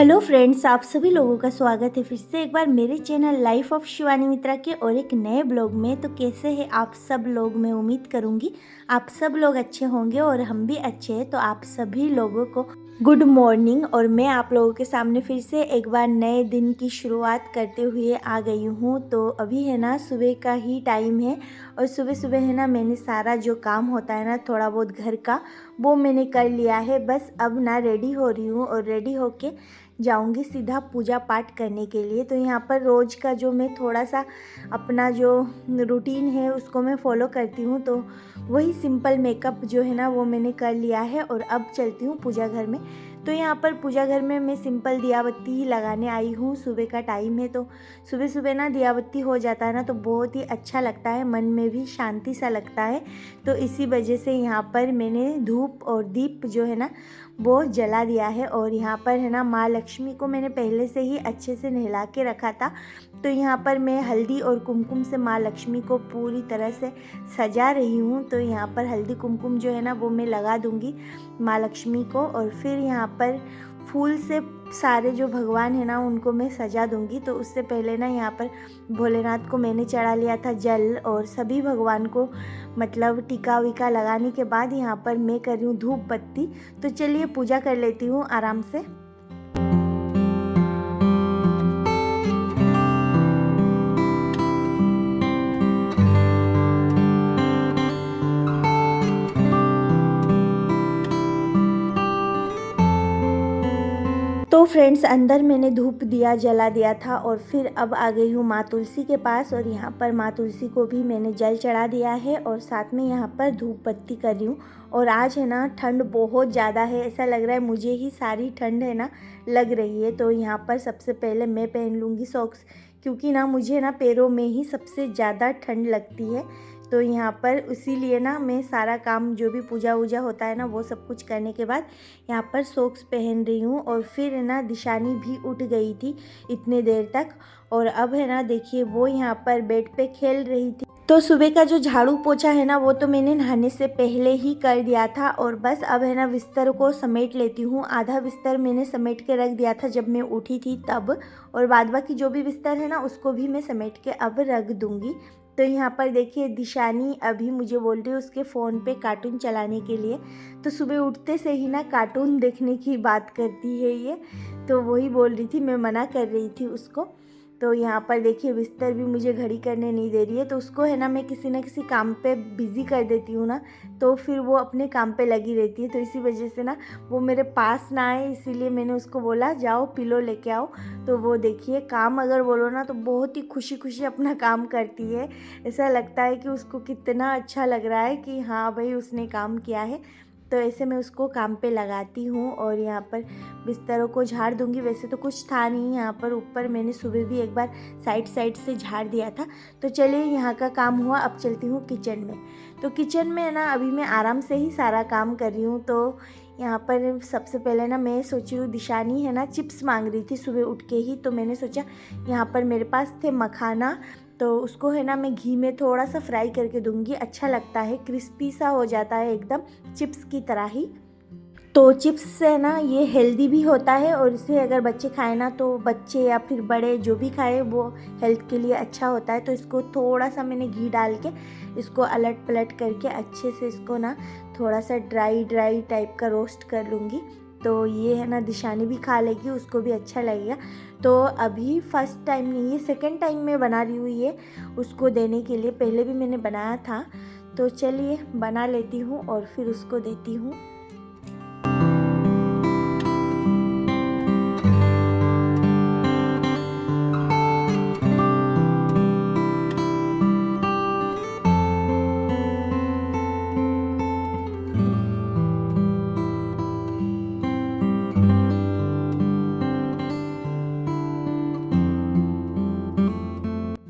Hello friends, आप सभी लोगों का स्वागत है फिर से एक बार मेरे चैनल लाइफ ऑफ शिवानी मित्रा के और एक नए ब्लॉग में। तो कैसे हैं आप सब लोग? मैं उम्मीद करूंगी आप सब लोग अच्छे होंगे और हम भी अच्छे हैं। तो आप सभी लोगों को गुड मॉर्निंग। और मैं आप लोगों के सामने फिर से एक बार नए दिन की शुरुआत करते हुए आ गई हूँ। तो अभी है ना सुबह का ही टाइम है और सुबह सुबह है ना मैंने सारा जो काम होता है ना थोड़ा बहुत घर का वो मैंने कर लिया है। बस अब ना रेडी हो रही हूँ और रेडी होके जाऊंगी सीधा पूजा पाठ करने के लिए। तो यहाँ पर रोज़ का जो मैं थोड़ा सा अपना जो रूटीन है उसको मैं फॉलो करती हूँ। तो वही सिंपल मेकअप जो है ना वो मैंने कर लिया है और अब चलती हूँ पूजा घर में। तो यहाँ पर पूजा घर में मैं सिंपल दिया बत्ती ही लगाने आई हूँ। सुबह का टाइम है तो सुबह सुबह ना दिया बत्ती हो जाता है ना तो बहुत ही अच्छा लगता है, मन में भी शांति सा लगता है। तो इसी वजह से यहाँ पर मैंने धूप और दीप जो है ना वो जला दिया है। और यहाँ पर है ना माँ लक्ष्मी को मैंने पहले से ही अच्छे से नहला के रखा था। तो यहाँ पर मैं हल्दी और कुमकुम से माँ लक्ष्मी को पूरी तरह से सजा रही हूँ। तो यहाँ पर हल्दी कुमकुम जो है ना वो मैं लगा दूँगी माँ लक्ष्मी को और फिर यहाँ पर फूल से सारे जो भगवान है ना उनको मैं सजा दूंगी। तो उससे पहले ना यहाँ पर भोलेनाथ को मैंने चढ़ा लिया था जल और सभी भगवान को मतलब टीका वीका लगाने के बाद यहाँ पर मैं कर रही हूँ धूप बत्ती। तो चलिए पूजा कर लेती हूँ आराम से। तो फ्रेंड्स अंदर मैंने धूप दिया जला दिया था और फिर अब आ गई हूँ माँ तुलसी के पास। और यहाँ पर माँ तुलसी को भी मैंने जल चढ़ा दिया है और साथ में यहाँ पर धूप बत्ती कर रही हूँ। और आज है ना ठंड बहुत ज़्यादा है, ऐसा लग रहा है मुझे ही सारी ठंड है ना लग रही है। तो यहाँ पर सबसे पहले मैं पहन लूँगी सॉक्स, क्योंकि ना मुझे ना पैरों में ही सबसे ज़्यादा ठंड लगती है। तो यहाँ पर इसीलिए ना मैं सारा काम जो भी पूजा वूजा होता है ना वो सब कुछ करने के बाद यहाँ पर सॉक्स पहन रही हूँ। और फिर ना दिशानी भी उठ गई थी इतने देर तक और अब है ना देखिए वो यहाँ पर बेड पे खेल रही थी। तो सुबह का जो झाड़ू पोछा है ना वो तो मैंने नहाने से पहले ही कर दिया था और बस अब है ना बिस्तर को समेट लेती हूँ। आधा बिस्तर मैंने समेट के रख दिया था जब मैं उठी थी तब, और बाद बाकी जो भी बिस्तर है ना उसको भी मैं समेट के अब रख दूँगी। तो यहाँ पर देखिए दिशानी अभी मुझे बोल रही है उसके फ़ोन पे कार्टून चलाने के लिए। तो सुबह उठते से ही ना कार्टून देखने की बात करती है ये, तो वही बोल रही थी, मैं मना कर रही थी उसको। तो यहाँ पर देखिए बिस्तर भी मुझे घड़ी करने नहीं दे रही है। तो उसको है ना मैं किसी न किसी काम पे बिज़ी कर देती हूँ ना तो फिर वो अपने काम पे लगी रहती है। तो इसी वजह से ना वो मेरे पास ना आए, इसीलिए मैंने उसको बोला जाओ पिलो लेके आओ। तो वो देखिए काम अगर बोलो ना तो बहुत ही खुशी खुशी अपना काम करती है। ऐसा लगता है कि उसको कितना अच्छा लग रहा है कि हाँ भाई उसने काम किया है। तो ऐसे मैं उसको काम पे लगाती हूँ और यहाँ पर बिस्तरों को झाड़ दूँगी। वैसे तो कुछ था नहीं यहाँ पर, ऊपर मैंने सुबह भी एक बार साइड साइड से झाड़ दिया था। तो चलिए यहाँ का काम हुआ, अब चलती हूँ किचन में। तो किचन में ना अभी मैं आराम से ही सारा काम कर रही हूँ। तो यहाँ पर सबसे पहले ना मैं सोच रही हूँ दिशानी है ना चिप्स मांग रही थी सुबह उठ के ही। तो मैंने सोचा यहाँ पर मेरे पास थे मखाना, तो उसको है ना मैं घी में थोड़ा सा फ्राई करके दूंगी, अच्छा लगता है, क्रिस्पी सा हो जाता है एकदम चिप्स की तरह ही। तो चिप्स से ना ये हेल्दी भी होता है और इसे अगर बच्चे खाएं ना तो बच्चे या फिर बड़े जो भी खाए वो हेल्थ के लिए अच्छा होता है। तो इसको थोड़ा सा मैंने घी डाल के इसको अलट पलट करके अच्छे से इसको ना थोड़ा सा ड्राई ड्राई टाइप का रोस्ट कर लूँगी। तो ये है ना दिशानी भी खा लेगी, उसको भी अच्छा लगेगा। तो अभी फर्स्ट टाइम नहीं, ये सेकेंड टाइम मैं बना रही हूँ ये उसको देने के लिए, पहले भी मैंने बनाया था। तो चलिए बना लेती हूँ और फिर उसको देती हूँ।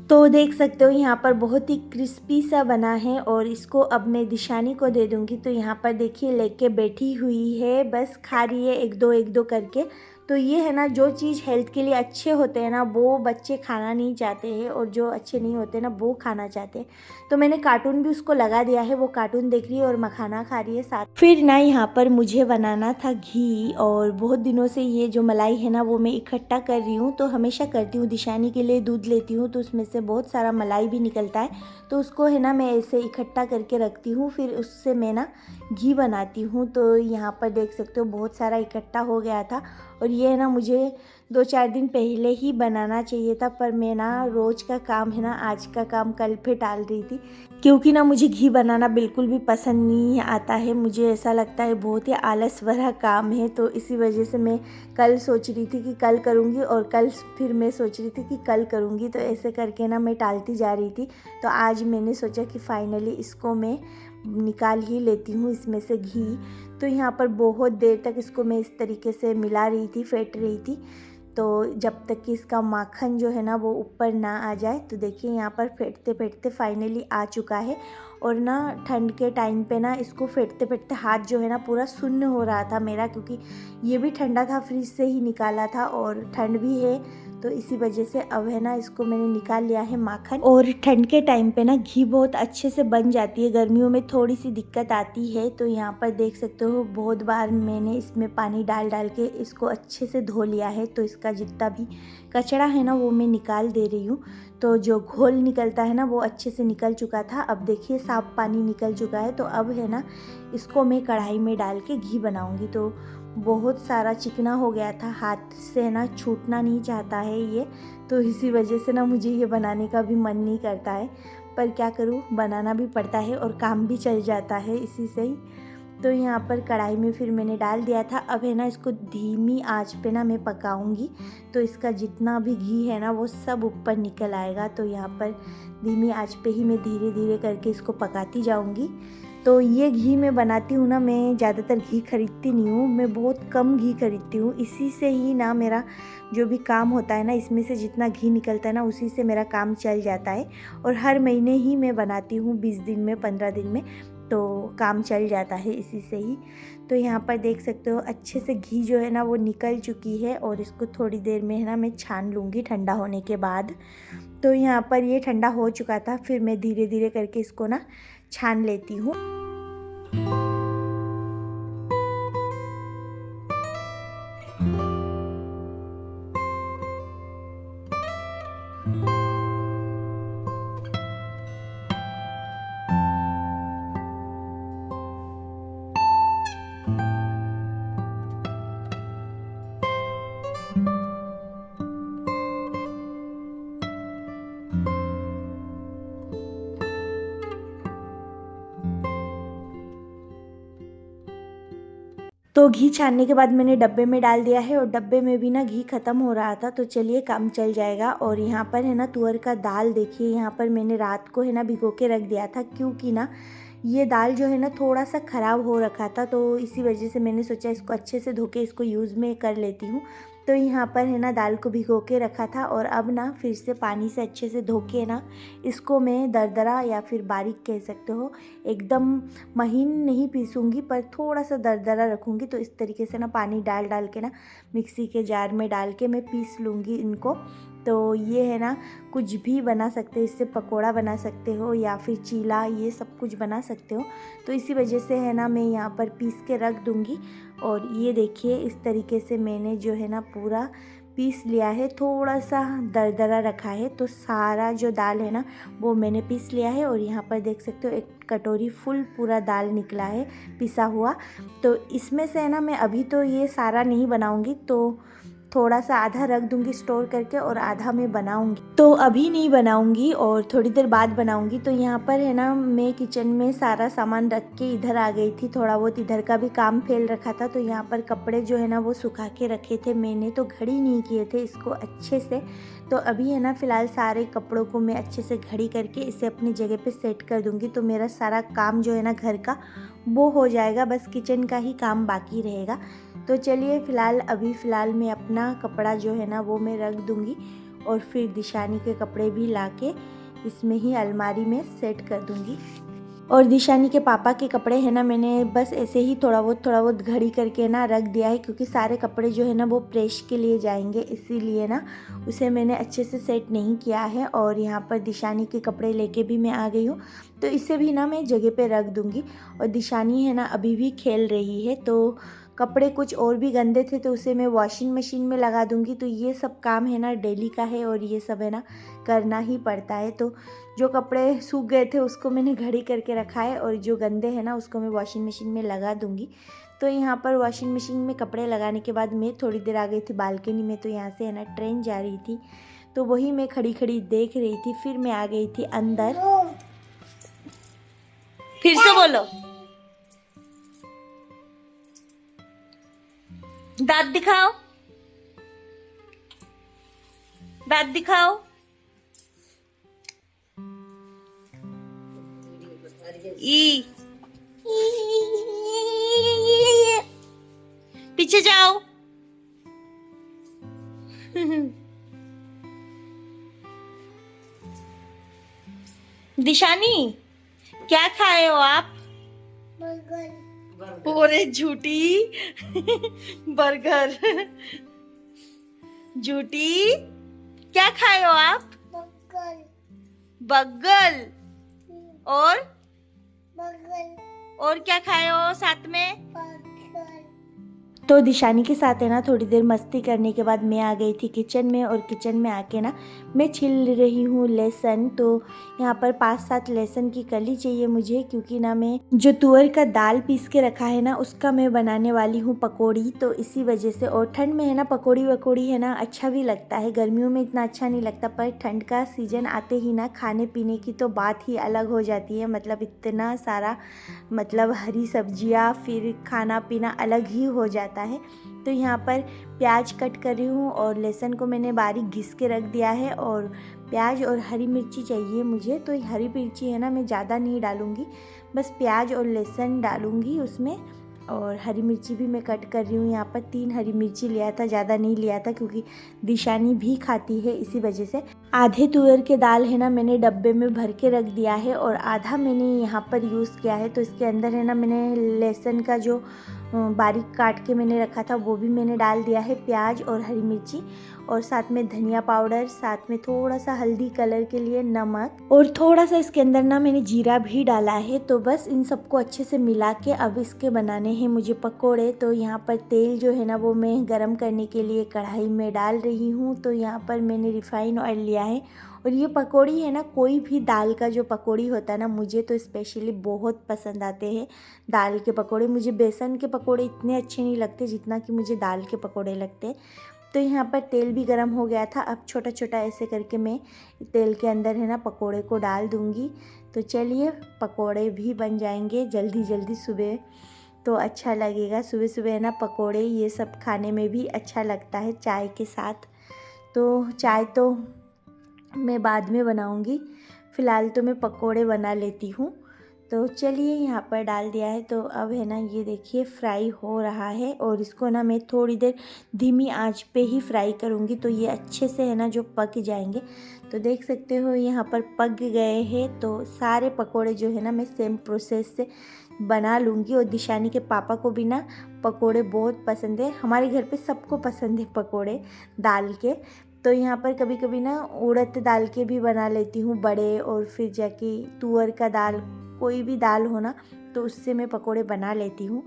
तो देख सकते हो यहाँ पर बहुत ही क्रिस्पी सा बना है और इसको अब मैं दिशानी को दे दूँगी। तो यहाँ पर देखिए लेके बैठी हुई है, बस खा रही है एक दो करके। तो ये है ना, जो चीज़ हेल्थ के लिए अच्छे होते हैं ना वो बच्चे खाना नहीं चाहते हैं, और जो अच्छे नहीं होते ना वो खाना चाहते हैं। तो मैंने कार्टून भी उसको लगा दिया है, वो कार्टून देख रही है और मखाना खा रही है साथ। फिर ना यहाँ पर मुझे बनाना था घी, और बहुत दिनों से ये जो मलाई है ना वो मैं इकट्ठा कर रही हूँ। तो हमेशा करती हूँ, दिशानी के लिए दूध लेती हूँ तो उसमें से बहुत सारा मलाई भी निकलता है, तो उसको है ना मैं ऐसे इकट्ठा करके रखती हूँ, फिर उससे मैं ना घी बनाती हूँ। तो यहाँ पर देख सकते हो बहुत सारा इकट्ठा हो गया था, और ये है ना मुझे 2-4 दिन पहले ही बनाना चाहिए था, पर मैं ना रोज़ का काम है ना, आज का काम कल पे टाल रही थी, क्योंकि ना मुझे घी बनाना बिल्कुल भी पसंद नहीं आता है। मुझे ऐसा लगता है बहुत ही आलस भरा काम है, तो इसी वजह से मैं कल सोच रही थी कि कल करूँगी, और कल फिर मैं सोच रही थी कि कल करूँगी, तो ऐसे करके ना मैं टालती जा रही थी। तो आज मैंने सोचा कि फाइनली इसको मैं निकाल ही लेती हूँ इसमें से घी। तो यहाँ पर बहुत देर तक इसको मैं इस तरीके से मिला रही थी, फेंट रही थी, तो जब तक कि इसका माखन जो है ना वो ऊपर ना आ जाए। तो देखिए यहाँ पर फेंटते फेंटते फाइनली आ चुका है, और ना ठंड के टाइम पे ना इसको फेंटते फेंटते हाथ जो है ना पूरा सुन्न हो रहा था मेरा, क्योंकि ये भी ठंडा था, फ्रिज से ही निकाला था और ठंड भी है, तो इसी वजह से अब है ना इसको मैंने निकाल लिया है माखन। और ठंड के टाइम पे ना घी बहुत अच्छे से बन जाती है, गर्मियों में थोड़ी सी दिक्कत आती है। तो यहाँ पर देख सकते हो बहुत बार मैंने इसमें पानी डाल डाल के इसको अच्छे से धो लिया है, तो इसका जितना भी कचरा है ना वो मैं निकाल दे रही हूँ। तो जो घोल निकलता है ना वो अच्छे से निकल चुका था, अब देखिए साफ पानी निकल चुका है। तो अब है ना इसको मैं कढ़ाई में डाल के घी बनाऊँगी। तो बहुत सारा चिकना हो गया था, हाथ से ना छूटना नहीं चाहता है ये, तो इसी वजह से ना मुझे ये बनाने का भी मन नहीं करता है, पर क्या करूँ, बनाना भी पड़ता है और काम भी चल जाता है इसी से ही। तो यहाँ पर कढ़ाई में फिर मैंने डाल दिया था, अब है ना इसको धीमी आंच पे ना मैं पकाऊंगी, तो इसका जितना भी घी है ना वो सब ऊपर निकल आएगा। तो यहाँ पर धीमी आंच पे ही मैं धीरे धीरे करके इसको पकाती जाऊंगी। तो ये घी मैं बनाती हूँ ना, मैं ज़्यादातर घी खरीदती नहीं हूँ, मैं बहुत कम घी खरीदती हूँ, इसी से ही ना मेरा जो भी काम होता है ना, इसमें से जितना घी निकलता है ना उसी से मेरा काम चल जाता है। और हर महीने ही मैं बनाती हूँ, 20 दिन में, 15 दिन में, तो काम चल जाता है इसी से ही। तो यहाँ पर देख सकते हो अच्छे से घी जो है ना वो निकल चुकी है, और इसको थोड़ी देर में है ना मैं छान लूँगी ठंडा होने के बाद। तो यहाँ पर ये ठंडा हो चुका था, फिर मैं धीरे धीरे करके इसको ना छान लेती हूँ। तो घी छानने के बाद मैंने डब्बे में डाल दिया है, और डब्बे में भी ना घी ख़त्म हो रहा था, तो चलिए काम चल जाएगा। और यहाँ पर है ना तुअर का दाल, देखिए यहाँ पर मैंने रात को है ना भिगो के रख दिया था, क्योंकि ना ये दाल जो है ना थोड़ा सा ख़राब हो रखा था, तो इसी वजह से मैंने सोचा इसको अच्छे से धो के इसको यूज़ में कर लेती हूँ। तो यहाँ पर है ना दाल को भिगो के रखा था, और अब ना फिर से पानी से अच्छे से धो के ना इसको मैं दरदरा या फिर बारीक कह सकते हो, एकदम महीन नहीं पीसूँगी, पर थोड़ा सा दरदरा रखूँगी। तो इस तरीके से ना पानी डाल डाल के ना मिक्सी के जार में डाल के मैं पीस लूँगी इनको। तो ये है ना कुछ भी बना सकते हो, इससे पकोड़ा बना सकते हो या फिर चीला, ये सब कुछ बना सकते हो। तो इसी वजह से है ना मैं यहाँ पर पीस के रख दूँगी। और ये देखिए इस तरीके से मैंने जो है ना पूरा पीस लिया है, थोड़ा सा दरदरा रखा है, तो सारा जो दाल है ना वो मैंने पीस लिया है। और यहाँ पर देख सकते हो एक कटोरी फुल पूरा दाल निकला है पिसा हुआ। तो इसमें से है ना मैं अभी तो ये सारा नहीं बनाऊँगी, तो थोड़ा सा आधा रख दूंगी स्टोर करके, और आधा मैं बनाऊंगी। तो अभी नहीं बनाऊंगी और थोड़ी देर बाद बनाऊंगी। तो यहाँ पर है ना मैं किचन में सारा सामान रख के इधर आ गई थी, थोड़ा बहुत इधर का भी काम फैल रखा था। तो यहाँ पर कपड़े जो है ना वो सुखा के रखे थे, मैंने तो घड़ी नहीं किए थे इसको अच्छे से। तो अभी है ना फ़िलहाल सारे कपड़ों को मैं अच्छे से घड़ी करके इसे अपनी जगह पे सेट कर दूंगी, तो मेरा सारा काम जो है ना घर का वो हो जाएगा, बस किचन का ही काम बाकी रहेगा। तो चलिए अभी फ़िलहाल मैं अपना कपड़ा जो है ना वो मैं रख दूंगी, और फिर दिशानी के कपड़े भी लाके इसमें ही अलमारी में सेट कर दूंगी। और दिशानी के पापा के कपड़े हैं ना, मैंने बस ऐसे ही थोड़ा बहुत घड़ी करके ना रख दिया है, क्योंकि सारे कपड़े जो है ना वो प्रेस के लिए जाएंगे, इसीलिए ना उसे मैंने अच्छे से सेट नहीं किया है। और यहाँ पर दिशानी के कपड़े लेके भी मैं आ गई हूँ, तो इसे भी ना मैं जगह पे रख दूँगी। और दिशानी है ना अभी भी खेल रही है, तो कपड़े कुछ और भी गंदे थे तो उसे मैं वॉशिंग मशीन में लगा दूँगी। तो ये सब काम है ना डेली का है, और ये सब है ना करना ही पड़ता है। तो जो कपड़े सूख गए थे उसको मैंने घड़ी करके रखा है, और जो गंदे हैं ना उसको मैं वॉशिंग मशीन में लगा दूँगी। तो यहाँ पर वॉशिंग मशीन में कपड़े लगाने के बाद मैं थोड़ी देर आ गई थी बालकनी में, तो यहाँ से है ना ट्रेन जा रही थी, तो वही मैं खड़ी खड़ी देख रही थी। फिर मैं आ गई थी अंदर। फिर से बोलो, दांत दिखाओ, दांत दिखाओ। ई पीछे जाओ। दिशानी क्या खाए हो आप? बर्गर। ओरे झूठी। बर्गर। झूठी। क्या खाए हो आप? बर्गर। बर्गर। और और क्या खाए हो साथ में? तो दिशानी के साथ है ना थोड़ी देर मस्ती करने के बाद मैं आ गई थी किचन में, और किचन में आके ना मैं छिल रही हूँ लहसुन। तो यहाँ पर 5-7 लहसुन की कली चाहिए मुझे, क्योंकि ना मैं जो तुअर का दाल पीस के रखा है ना उसका मैं बनाने वाली हूँ पकौड़ी, तो इसी वजह से। और ठंड में है ना पकौड़ी वकौड़ी है ना अच्छा भी लगता है, गर्मियों में इतना अच्छा नहीं लगता, पर ठंड का सीज़न आते ही ना खाने पीने की तो बात ही अलग हो जाती है। मतलब इतना सारा मतलब हरी सब्जियाँ, फिर खाना पीना अलग ही हो जाता है। तो यहाँ पर प्याज कट कर रही हूँ, और लहसुन को मैंने बारीक घिस के रख दिया है। और प्याज और हरी मिर्ची चाहिए मुझे, तो हरी मिर्ची है ना मैं ज़्यादा नहीं डालूँगी, बस प्याज और लहसुन डालूँगी उसमें। और हरी मिर्ची भी मैं कट कर रही हूँ। यहाँ पर 3 हरी मिर्ची लिया था, ज़्यादा नहीं लिया था, क्योंकि दिशानी भी खाती है, इसी वजह से। आधे तुअर के दाल है ना मैंने डब्बे में भर के रख दिया है, और आधा मैंने यहाँ पर यूज़ किया है। तो इसके अंदर है ना मैंने लहसुन का जो बारीक काट के मैंने रखा था वो भी मैंने डाल दिया है, प्याज और हरी मिर्ची, और साथ में धनिया पाउडर, साथ में थोड़ा सा हल्दी कलर के लिए नमक, और थोड़ा सा इसके अंदर ना मैंने जीरा भी डाला है। तो बस इन सबको अच्छे से मिला के अब इसके बनाने हैं मुझे पकोड़े। तो यहाँ पर तेल जो है ना वो मैं गरम करने के लिए कढ़ाई में डाल रही हूँ। तो यहाँ पर मैंने रिफाइन ऑयल लिया है, और ये पकौड़ी है ना कोई भी दाल का जो पकौड़ी होता है ना, मुझे तो स्पेशली बहुत पसंद आते हैं दाल के पकौड़े। मुझे बेसन के पकौड़े इतने अच्छे नहीं लगते जितना कि मुझे दाल के पकौड़े लगते हैं। तो यहाँ पर तेल भी गरम हो गया था, अब छोटा छोटा ऐसे करके मैं तेल के अंदर है ना पकोड़े को डाल दूँगी। तो चलिए पकोड़े भी बन जाएंगे जल्दी जल्दी, सुबह तो अच्छा लगेगा। सुबह सुबह है ना पकोड़े ये सब खाने में भी अच्छा लगता है चाय के साथ। तो चाय तो मैं बाद में बनाऊंगी, फ़िलहाल तो मैं पकोड़े बना लेती हूँ। तो चलिए यहाँ पर डाल दिया है, तो अब है ना ये देखिए फ्राई हो रहा है, और इसको ना मैं थोड़ी देर धीमी आंच पे ही फ्राई करूँगी, तो ये अच्छे से है ना जो पक जाएंगे। तो देख सकते हो यहाँ पर पक गए हैं। तो सारे पकोड़े जो है ना मैं सेम प्रोसेस से बना लूँगी। और दिशानी के पापा को भी ना पकोड़े बहुत पसंद है, हमारे घर पे सबको पसंद है पकोड़े दाल के। तो यहाँ पर कभी कभी ना उड़द दाल के भी बना लेती हूँ बड़े, और फिर जाके तुअर का दाल, कोई भी दाल हो ना तो उससे मैं पकोड़े बना लेती हूँ।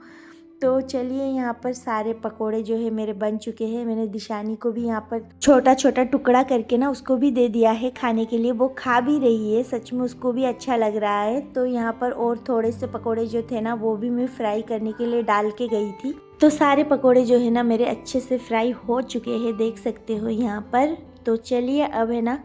तो चलिए यहाँ पर सारे पकोड़े जो है मेरे बन चुके हैं। मैंने दिशानी को भी यहाँ पर छोटा छोटा टुकड़ा करके ना उसको भी दे दिया है खाने के लिए, वो खा भी रही है, सच में उसको भी अच्छा लग रहा है। तो यहाँ पर और थोड़े से पकोड़े जो थे ना वो भी मैं फ्राई करने के लिए डाल के गई थी। तो सारे पकोड़े जो है ना मेरे अच्छे से फ्राई हो चुके हैं, देख सकते हो यहाँ पर। तो चलिए अब है ना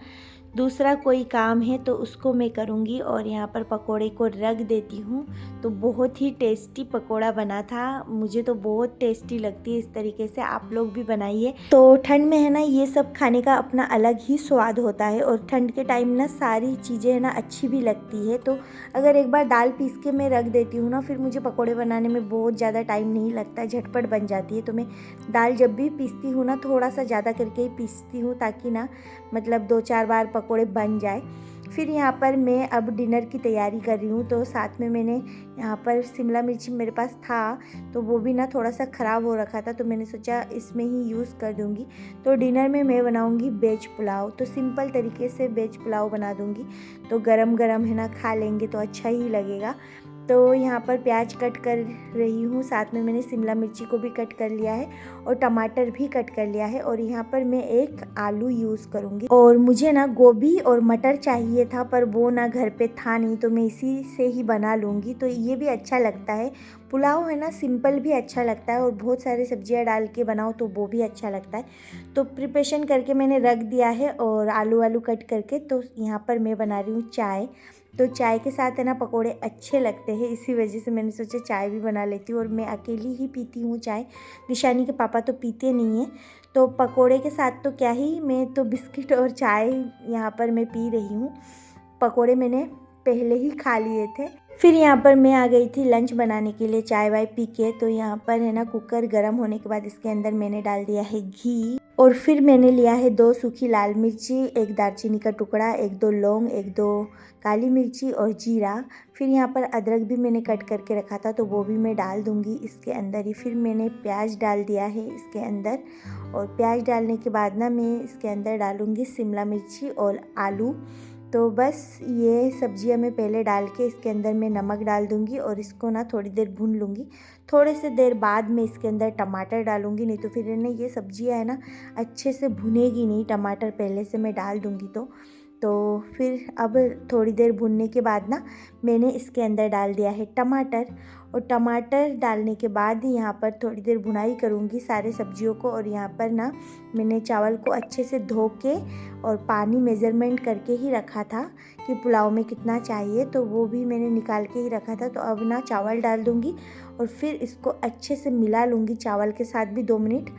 दूसरा कोई काम है तो उसको मैं करूँगी, और यहाँ पर पकोड़े को रख देती हूँ। तो बहुत ही टेस्टी पकोड़ा बना था, मुझे तो बहुत टेस्टी लगती है, इस तरीके से आप लोग भी बनाइए। तो ठंड में है ना ये सब खाने का अपना अलग ही स्वाद होता है, और ठंड के टाइम ना सारी चीज़ें है ना अच्छी भी लगती है। तो अगर एक बार दाल पीस के मैं रख देती हूँ ना, फिर मुझे पकोड़े बनाने में बहुत ज़्यादा टाइम नहीं लगता है, झटपट बन जाती है। तो मैं दाल जब भी पीसती हूँ ना थोड़ा सा ज़्यादा करके ही पीसती हूँ, ताकि ना मतलब 2-4 बार पकोड़े बन जाए। फिर यहाँ पर मैं अब डिनर की तैयारी कर रही हूँ। तो साथ में मैंने यहाँ पर शिमला मिर्ची मेरे पास था, तो वो भी ना थोड़ा सा ख़राब हो रखा था, तो मैंने सोचा इसमें ही यूज़ कर दूँगी। तो डिनर में मैं बनाऊँगी वेज पुलाव। तो सिंपल तरीके से वेज पुलाव बना दूँगी, तो गरम गरम है ना खा लेंगे तो अच्छा ही लगेगा। तो यहाँ पर प्याज कट कर रही हूँ, साथ में मैंने शिमला मिर्ची को भी कट कर लिया है और टमाटर भी कट कर लिया है। और यहाँ पर मैं एक आलू यूज़ करूँगी। और मुझे ना गोभी और मटर चाहिए था, पर वो ना घर पे था नहीं, तो मैं इसी से ही बना लूँगी। तो ये भी अच्छा लगता है, पुलाव है ना सिंपल भी अच्छा लगता है, और बहुत सारी सब्जियाँ डाल के बनाओ तो वो भी अच्छा लगता है। तो प्रिपरेशन करके मैंने रख दिया है और आलू कट करके। तो यहाँ पर मैं बना रही हूँ चाय। तो चाय के साथ है ना पकोड़े अच्छे लगते हैं, इसी वजह से मैंने सोचा चाय भी बना लेती हूँ। और मैं अकेली ही पीती हूँ चाय, निशानी के पापा तो पीते नहीं हैं। तो पकोड़े के साथ तो क्या ही, मैं तो बिस्किट और चाय यहाँ पर मैं पी रही हूँ। पकोड़े मैंने पहले ही खा लिए थे। फिर यहाँ पर मैं आ गई थी लंच बनाने के लिए चाय वाय पी के। तो यहाँ पर है ना कुकर गर्म होने के बाद इसके अंदर मैंने डाल दिया है घी, और फिर मैंने लिया है 2 सूखी लाल मिर्ची, 1 दालचीनी का टुकड़ा, 1-2 लौंग, 1-2 काली मिर्ची और जीरा। फिर यहाँ पर अदरक भी मैंने कट करके रखा था, तो वो भी मैं डाल दूँगी इसके अंदर ही। फिर मैंने प्याज डाल दिया है इसके अंदर, और प्याज डालने के बाद ना मैं इसके अंदर डालूँगी शिमला मिर्ची और आलू। तो बस ये सब्जियां मैं पहले डाल के इसके अंदर मैं नमक डाल दूँगी और इसको ना थोड़ी देर भून लूँगी। थोड़े से देर बाद मैं इसके अंदर टमाटर डालूँगी, नहीं तो फिर ना ये सब्जियां है ना अच्छे से भुनेगी नहीं, टमाटर पहले से मैं डाल दूँगी तो फिर अब थोड़ी देर भुनने के बाद ना मैंने इसके अंदर डाल दिया है टमाटर। और टमाटर डालने के बाद यहाँ पर थोड़ी देर भुनाई करूँगी सारे सब्जियों को। और यहाँ पर ना मैंने चावल को अच्छे से धो के और पानी मेज़रमेंट करके ही रखा था कि पुलाव में कितना चाहिए, तो वो भी मैंने निकाल के ही रखा था। तो अब ना चावल डाल दूँगी और फिर इसको अच्छे से मिला लूँगी चावल के साथ भी 2 मिनट।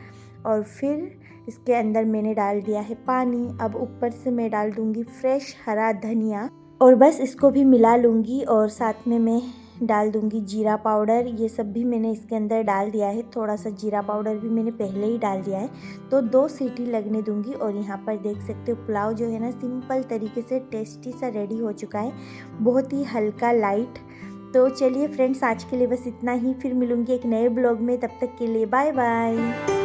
और फिर इसके अंदर मैंने डाल दिया है पानी। अब ऊपर से मैं डाल दूँगी फ्रेश हरा धनिया, और बस इसको भी मिला लूँगी। और साथ में मैं डाल दूँगी जीरा पाउडर, ये सब भी मैंने इसके अंदर डाल दिया है। थोड़ा सा जीरा पाउडर भी मैंने पहले ही डाल दिया है। तो 2 सीटी लगने दूँगी। और यहाँ पर देख सकते हो पुलाव जो है ना सिंपल तरीके से टेस्टी सा रेडी हो चुका है, बहुत ही हल्का लाइट। तो चलिए फ्रेंड्स, आज के लिए बस इतना ही। फिर मिलूँगी एक नए ब्लॉग में, तब तक के लिए बाय बाय।